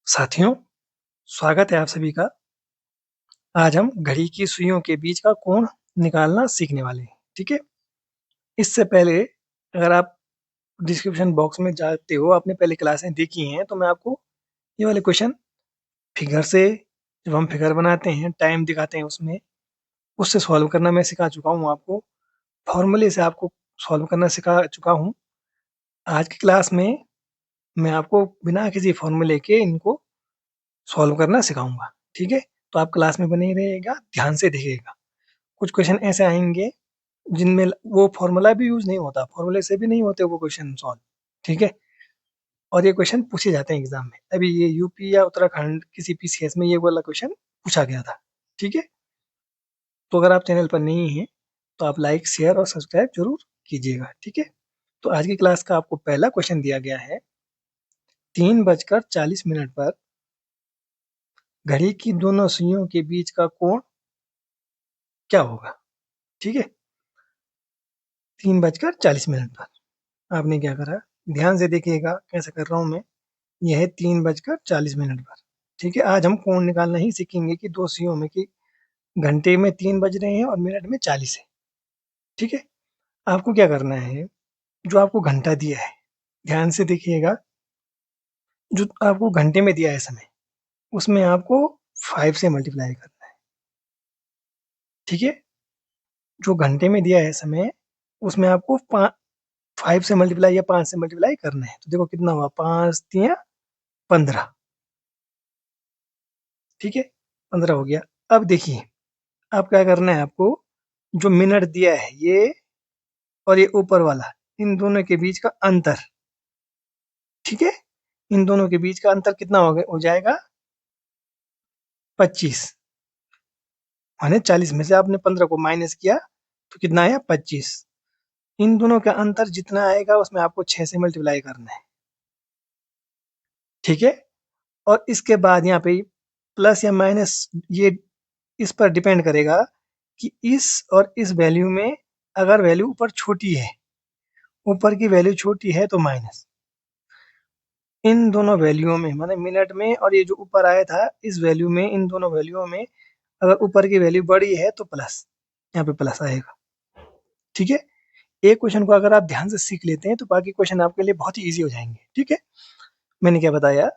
साथियों, स्वागत है आप सभी का। आज हम घड़ी की सुइयों के बीच का कोण निकालना सीखने वाले हैं, ठीक है? इससे पहले अगर आप डिस्क्रिप्शन बॉक्स में जाते हो, आपने पहले क्लासें देखी हैं, तो मैं आपको ये वाले क्वेश्चन फिगर से जब हम फिगर बनाते हैं, टाइम दिखाते हैं उसमें, उससे सॉल्व करना मैं सिखा चुका हूँ आपको। फॉर्मूले से आपको सॉल्व करना सिखा चुका हूँ। आज की क्लास में मैं आपको बिना किसी फॉर्मूले के इनको सॉल्व करना सिखाऊँगा, ठीक है? तो आप क्लास में बने ही रहिएगा, ध्यान से देखिएगा। कुछ क्वेश्चन ऐसे आएँगे जिनमें वो फ़ॉर्मूला भी यूज़ नहीं होता, फ़ॉर्मूले से भी नहीं होते वो क्वेश्चन सॉल्व, ठीक है? और ये क्वेश्चन पूछे जाते हैं एग्ज़ाम में। अभी ये यूपी या उत्तराखंड किसी पीसीएस में ये वाला क्वेश्चन पूछा गया था, ठीक है? तो अगर आप चैनल पर नहीं हैं, तो आप लाइक, शेयर और सब्सक्राइब ज़रूर कीजिएगा, ठीक है? तो आज की क्लास का आपको पहला क्वेश्चन दिया गया है, 3:40 पर घड़ी की दोनों सुइयों के बीच का कोण क्या होगा? ठीक है? 3:40 पर आपने क्या करा, ध्यान से देखिएगा कैसे कर रहा हूँ मैं। यह है 3:40 पर, ठीक है? आज हम कोण निकालना ही सीखेंगे कि दो सुइयों में कि घंटे में 3 बज रहे हैं और मिनट में 40 है, ठीक है? आपको क्या करना है, जो आपको घंटा दिया है, ध्यान से देखिएगा, जो आपको घंटे में दिया है समय, उसमें आपको 5 से मल्टीप्लाई करना है, ठीक है? जो घंटे में दिया है समय, उसमें आपको 5 से मल्टीप्लाई या 5 से मल्टीप्लाई करना है। तो देखो कितना हुआ, 5 तिया 15, ठीक है? 15 हो गया। अब देखिए, अब क्या करना है आपको, जो मिनट दिया है ये और ये ऊपर वाला, इन दोनों के बीच का अंतर, ठीक है? इन दोनों के बीच का अंतर कितना हो जाएगा, 25। माने 40 में से आपने 15 को माइनस किया तो कितना आया, 25। इन दोनों का अंतर जितना आएगा उसमें आपको 6 से मल्टीप्लाई करना है, ठीक है? और इसके बाद यहाँ पे प्लस या माइनस, ये इस पर डिपेंड करेगा कि इस और इस वैल्यू में अगर वैल्यू ऊपर छोटी है, ऊपर की वैल्यू छोटी है तो माइनस, इन दोनों वैल्यूओं में माने मिनट में और ये जो ऊपर आया था इस वैल्यू में, इन दोनों वैल्यूओं में अगर ऊपर की वैल्यू बड़ी है तो प्लस, यहाँ पे प्लस आएगा, ठीक है? एक क्वेश्चन को अगर आप ध्यान से सीख लेते हैं तो बाकी क्वेश्चन आपके लिए बहुत ही ईजी हो जाएंगे, ठीक है? मैंने क्या बताया,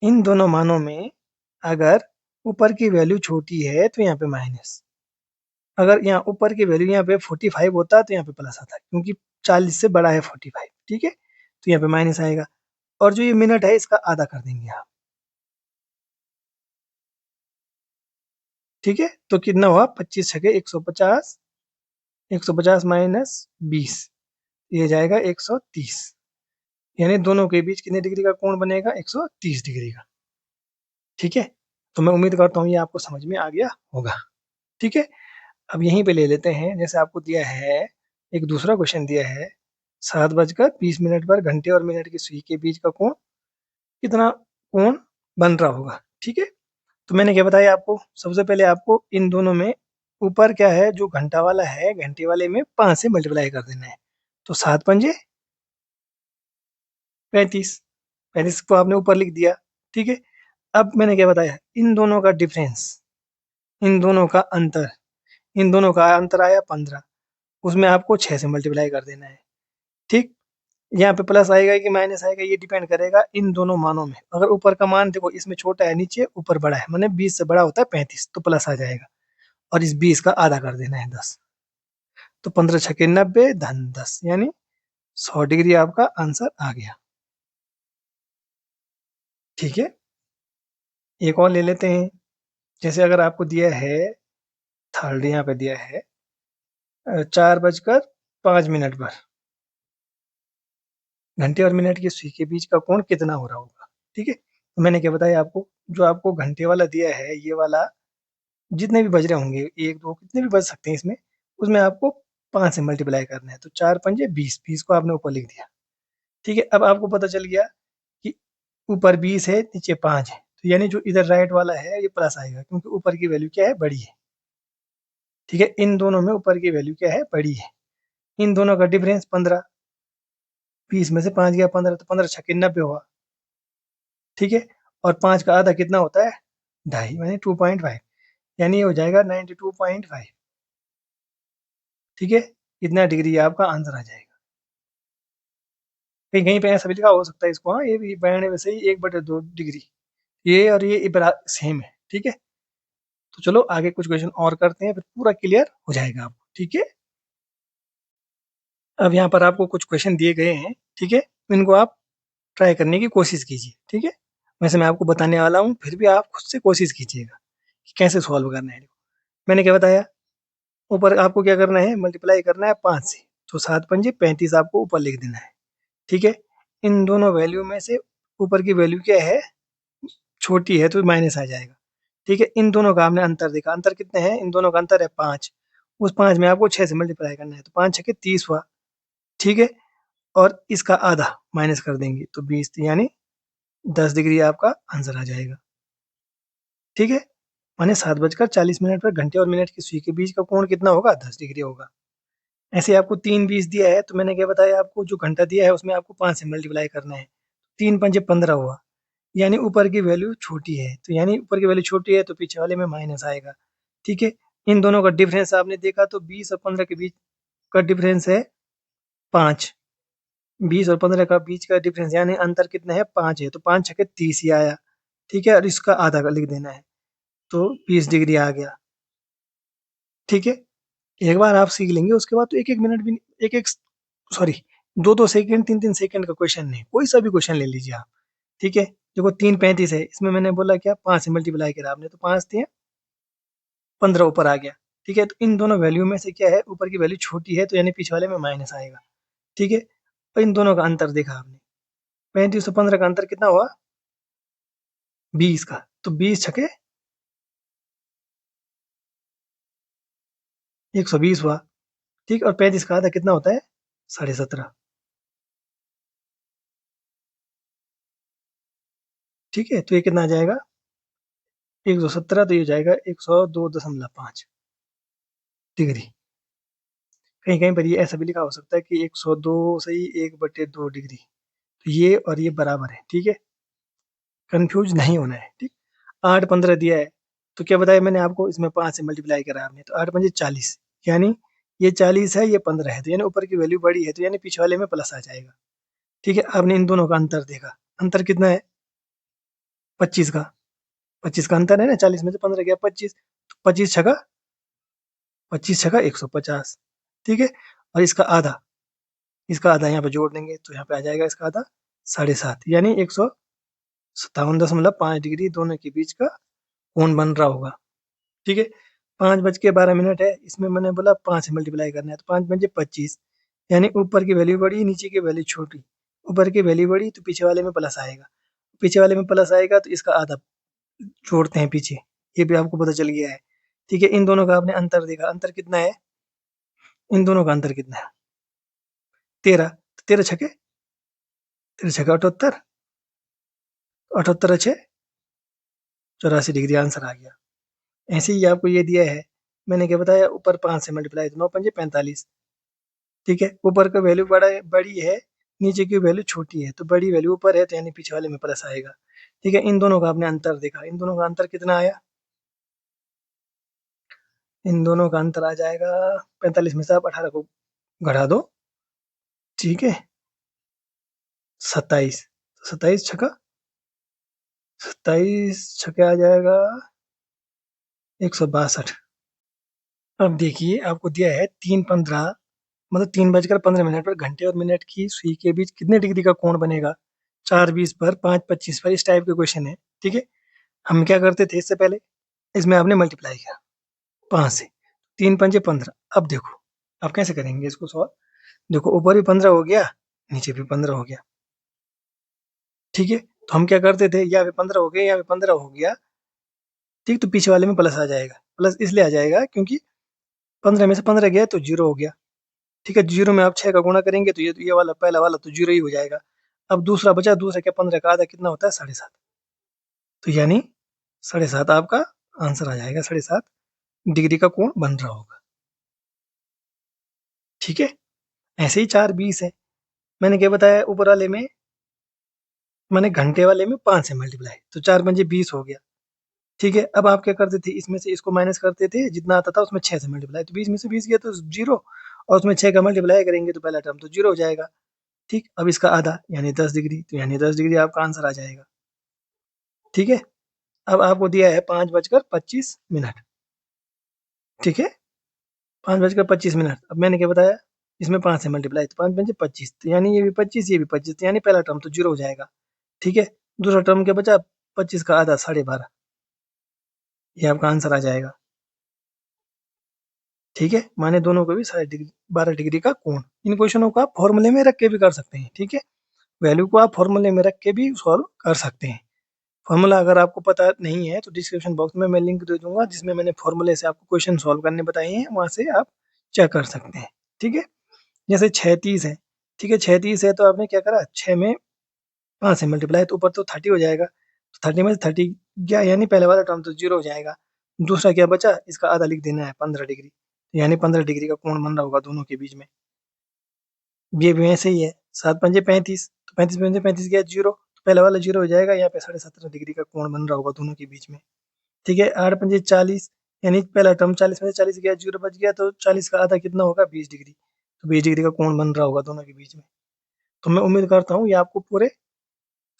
इन दोनों मानों में अगर ऊपर की वैल्यू छोटी है तो यहाँ पे माइनस, अगर यहाँ ऊपर की वैल्यू यहाँ पे 45 होता तो यहाँ पे प्लस आता, क्योंकि 40 से बड़ा है 45, ठीक है? तो यहाँ पे माइनस आएगा और जो ये मिनट है इसका आधा कर देंगे आप, ठीक है? तो कितना हुआ, 25 छके 150, 150 माइनस 20, ये जाएगा 130, यानी दोनों के बीच कितने डिग्री का कोण बनेगा, 130 डिग्री का, ठीक है? तो मैं उम्मीद करता हूँ ये आपको समझ में आ गया होगा, ठीक है? अब यहीं पे ले लेते हैं, जैसे आपको दिया है, एक दूसरा क्वेश्चन दिया है, 7:20 पर घंटे और मिनट की सुई के बीच का कोण कितना कोण बन रहा होगा, ठीक है? तो मैंने क्या बताया आपको, सबसे पहले आपको इन दोनों में ऊपर क्या है, जो घंटा वाला है, घंटे वाले में 5 से मल्टीप्लाई कर देना है। तो 7 पंजे 35, 35 को आपने ऊपर लिख दिया, ठीक है? अब मैंने क्या बताया, इन दोनों का डिफरेंस, इन दोनों का अंतर, इन दोनों का अंतर आया 15, उसमें आपको 6 से मल्टीप्लाई कर देना है, ठीक? यहाँ पे प्लस आएगा कि माइनस आएगा ये डिपेंड करेगा इन दोनों मानों में। अगर ऊपर का मान देखो इसमें छोटा है, नीचे ऊपर बड़ा है, माने 20 से बड़ा होता है 35, तो प्लस आ जाएगा और इस 20 का आधा कर देना है 10, तो 15 छके 90 धन 10, यानी 100 डिग्री आपका आंसर आ गया, ठीक है? एक और ले लेते हैं, जैसे अगर आपको दिया है, थर्ड यहाँ पे दिया है 4:05 पर घंटे और मिनट की सुई के बीच का कोण कितना हो रहा होगा, ठीक है? तो मैंने क्या बताया आपको, जो आपको घंटे वाला दिया है, ये वाला जितने भी बज रहे होंगे, 1 2 कितने भी बज सकते हैं इसमें, उसमें आपको 5 से मल्टीप्लाई करना है, तो 4 पंजे 20, 20 को आपने ऊपर लिख दिया, ठीक है? अब आपको पता चल गया कि ऊपर 20 है, नीचे 5 है, तो यानी जो इधर राइट वाला है ये प्लस आएगा, क्योंकि ऊपर की वैल्यू क्या है, बड़ी है, ठीक है? इन दोनों में ऊपर की वैल्यू क्या है, बड़ी है। इन दोनों का डिफरेंस 15, 20 में से 5 गया 15, तो 15 छक्के 90 हुआ, ठीक है? और 5 का आधा कितना होता है? 2.5 यानी 2.5, यानी ये हो जाएगा 92.5। ठीक है, इतना डिग्री आपका आंसर आ जाएगा। कहीं कहीं पे ऐसा भी लिखा हो सकता है इसको, हाँ ये भी 92 से ही 1/2 डिग्री, ये और ये सेम है। ठीक है, तो चलो आगे कुछ क्वेश्चन और करते हैं, फिर पूरा क्लियर हो जाएगा आपको। ठीक है, अब यहाँ पर आपको कुछ क्वेश्चन दिए गए हैं। ठीक है, इनको आप ट्राई करने की कोशिश कीजिए। ठीक है, वैसे मैं आपको बताने वाला हूँ, फिर भी आप खुद से कोशिश कीजिएगा कि कैसे सॉल्व करना है। मैंने क्या बताया, ऊपर आपको क्या करना है, मल्टीप्लाई करना है 5 से, तो 7 पंजे 35 आपको ऊपर लिख देना है। ठीक है, इन दोनों वैल्यू में से ऊपर की वैल्यू क्या है, छोटी है तो माइनस आ जाएगा। ठीक है, इन दोनों का आपने अंतर देखा, अंतर कितने हैं, इन दोनों का अंतर है 5। उस 5 में आपको 6 से मल्टीप्लाई करना है, तो 5 छके 30 हुआ। ठीक है, और इसका आधा माइनस कर देंगे तो 20, यानी 10 डिग्री आपका आंसर आ जाएगा। ठीक है, माने 7:40 पर घंटे और मिनट की सुई के बीच का कोण कितना होगा, 10 डिग्री होगा। ऐसे आपको 3:20 दिया है, तो मैंने क्या बताया आपको, जो घंटा दिया है उसमें आपको 5 से मल्टीप्लाई करना है, 3 पंजे 15 हुआ, यानी ऊपर की वैल्यू छोटी है, तो यानी ऊपर की वैल्यू छोटी है तो पीछे वाले में माइनस आएगा। ठीक है, इन दोनों का डिफरेंस आपने देखा तो 20 और 15 के बीच का डिफरेंस है 5। 20 और 15 का बीच का डिफरेंस यानी अंतर कितना है, 5 है, तो 5 छके 30 ही आया। ठीक है, और इसका आधा का लिख देना है, तो 20 डिग्री आ गया। ठीक है, एक बार आप सीख लेंगे उसके बाद तो एक एक मिनट भी, एक एक सॉरी, 2-2 सेकंड 3-3 सेकंड का क्वेश्चन नहीं, कोई सा भी क्वेश्चन ले लीजिए आप। ठीक है, देखो 3:35 है, इसमें मैंने बोला क्या, 5 से मल्टीप्लाई करा आपने, तो 5 दिए 15 ऊपर आ गया। ठीक है, तो इन दोनों वैल्यू में से क्या है, ऊपर की वैल्यू छोटी है तो यानी पीछे वाले में माइनस आएगा। ठीक है, और इन दोनों का अंतर देखा आपने, 35 और 15 का अंतर कितना हुआ, 20 का, तो 20 छके 120 हुआ। ठीक, और 35 का आधा कितना होता है, 17.5। ठीक है, तो ये कितना आ जाएगा, 117, तो ये जाएगा 102.5 डिग्री। कहीं कहीं पर ये ऐसा भी लिखा हो सकता है कि 102 सही 1/2 डिग्री, तो ये और ये बराबर है। ठीक है, कंफ्यूज नहीं होना है। ठीक, 8-15 दिया है, तो क्या बताया मैंने आपको, इसमें 5 से मल्टीप्लाई करा आपने, तो 8 पंजे 40, यानी ये 40 है, ये 15 है, तो यानी ऊपर की वैल्यू बड़ी है, तो यानी पीछे वाले में प्लस आ जाएगा। ठीक है, आपने इन दोनों का अंतर देखा, अंतर कितना है, 25 का, 25 का अंतर है ना, 40 में से 15 गया 25, तो 25 छका 150। ठीक है, और इसका आधा यहाँ पे जोड़ देंगे, तो यहाँ पे आ जाएगा इसका आधा 7.5, यानी 157.5 डिग्री दोनों के बीच का कोण बन रहा होगा। ठीक है, 5:12 है, इसमें मैंने बोला 5 से मल्टीप्लाई करना है, तो 5 पंजे 25, यानी ऊपर की वैल्यू बड़ी नीचे की वैल्यू छोटी, ऊपर की वैल्यू बड़ी तो पीछे वाले में प्लस आएगा, पीछे वाले में प्लस आएगा तो इसका आधा जोड़ते हैं पीछे, ये भी आपको पता चल गया है। ठीक है, इन दोनों का आपने अंतर देखा, अंतर कितना है, इन दोनों का अंतर कितना है, 13, तो 13 छके 78, 78 छः 84 डिग्री आंसर आ गया। ऐसे ही आपको ये दिया है, मैंने क्या बताया, ऊपर 5 से मल्टीप्लाई, तो 9 पंजे 45। ठीक है, ऊपर का वैल्यू बड़ी है, नीचे की वैल्यू छोटी है, तो बड़ी वैल्यू ऊपर है तो यानी पीछे वाले में प्लस आएगा। ठीक है, इन दोनों का आपने अंतर देखा, इन दोनों का अंतर कितना आया, इन दोनों का अंतर आ जाएगा 45 में से आप 18 को घटा दो। ठीक है, 27, 27 छक्का आ जाएगा 162। अब देखिए आपको दिया है 3:15, मतलब 3:15 पर घंटे और मिनट की सुई के बीच कितने डिग्री का कोण बनेगा, 4:20 पर, 5:25 पर, इस टाइप के क्वेश्चन है। ठीक है, हम क्या करते थे इससे पहले, इसमें आपने मल्टीप्लाई किया 5 से, 3 पंजे 15। अब देखो आप कैसे करेंगे इसको सॉल्व, देखो ऊपर भी 15 हो गया, नीचे भी 15 हो गया। ठीक है, तो हम क्या करते थे, यहाँ पे 15 हो गया, यहाँ पे 15 हो गया। ठीक, तो पीछे वाले में प्लस आ जाएगा, प्लस इसलिए आ जाएगा क्योंकि 15 में से 15 गया तो जीरो हो गया। ठीक है, जीरो में आप 6 का गुणा करेंगे तो ये वाला पहला वाला तो जीरो ही हो जाएगा। अब दूसरा बचा, दूसरा क्या, 15 का आधा कितना होता है, 7.5, तो यानी 7.5 आपका आंसर आ जाएगा, 7.5 डिग्री का कोण बन रहा होगा। ठीक है, ऐसे ही 4:20 है, मैंने क्या बताया ऊपर वाले में मैंने घंटे वाले में 5 से मल्टीप्लाई, तो 4 पंजे 20 हो गया। ठीक है, अब आप क्या करते थे, इसमें से इसको माइनस करते थे, जितना आता था उसमें 6 से मल्टीप्लाई, तो 20 में से 20 गया तो 0, और उसमें 6 का मल्टीप्लाई करेंगे तो पहला टर्म तो 0 हो जाएगा। ठीक, अब इसका आधा यानी 10 डिग्री, तो यानी 10 डिग्री आपका आंसर आ जाएगा। ठीक है, अब आपको दिया है 5:25। ठीक है, 5:25। अब मैंने क्या बताया, इसमें 5 से मल्टीप्लाई, तो 5 पंजे 25, तो यानी ये भी 25, ये भी 25, तो यानी पहला टर्म तो 0 हो जाएगा। ठीक है, दूसरा टर्म क्या बचा, 25 का आधा 12.5, ये आपका आंसर आ जाएगा। ठीक है, माने दोनों को भी 12 डिग्री का कोण। इन क्वेश्चनों को आप फॉर्मूले में रख के भी कर सकते हैं। ठीक है, वैल्यू को आप फॉर्मूले में रख के भी सॉल्व कर सकते हैं। फॉर्मूला अगर आपको पता नहीं है तो डिस्क्रिप्शन बॉक्स में मैं लिंक दे दूंगा, जिसमें मैंने फॉर्मूले से आपको क्वेश्चन सॉल्व करने बताए हैं, वहां से आप चेक कर सकते हैं। ठीक है, जैसे 36 है। ठीक है, 36 है तो आपने क्या करा, 6 में 5 से मल्टीप्लाई, तो ऊपर तो 30 हो जाएगा, तो 30 में से 30 गया, यानी पहले वाला टर्म तो 0 हो जाएगा। दूसरा क्या बचा, इसका आधा लिख देना है, 15 डिग्री, यानी 15 डिग्री का कोण बन रहा होगा दोनों के बीच में। ये भी वैसे ही है, 7 पंजे 35, तो 35 पंजे 35 गया 0, तो पहले वाला 0 हो जाएगा, यहाँ पे 17.5 डिग्री का कोण बन रहा होगा दोनों के बीच में। ठीक है, 8 पंजे 40, यानी पहला टर्म 40 में से 40 गया, 0 बच गया, तो 40 का आधा कितना होगा, 20 डिग्री, तो 20 डिग्री का कोण बन रहा होगा दोनों के बीच में। तो मैं उम्मीद करता हूँ ये आपको पूरे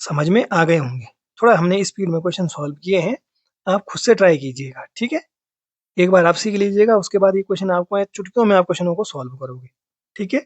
समझ में आ गए होंगे। थोड़ा हमने स्पीड में क्वेश्चन सॉल्व किए हैं, आप खुद से ट्राई कीजिएगा। ठीक है, एक बार आप सीख लीजिएगा, उसके बाद ये क्वेश्चन आपको चुटकियों में आप क्वेश्चनों को सॉल्व करोगे। ठीक है।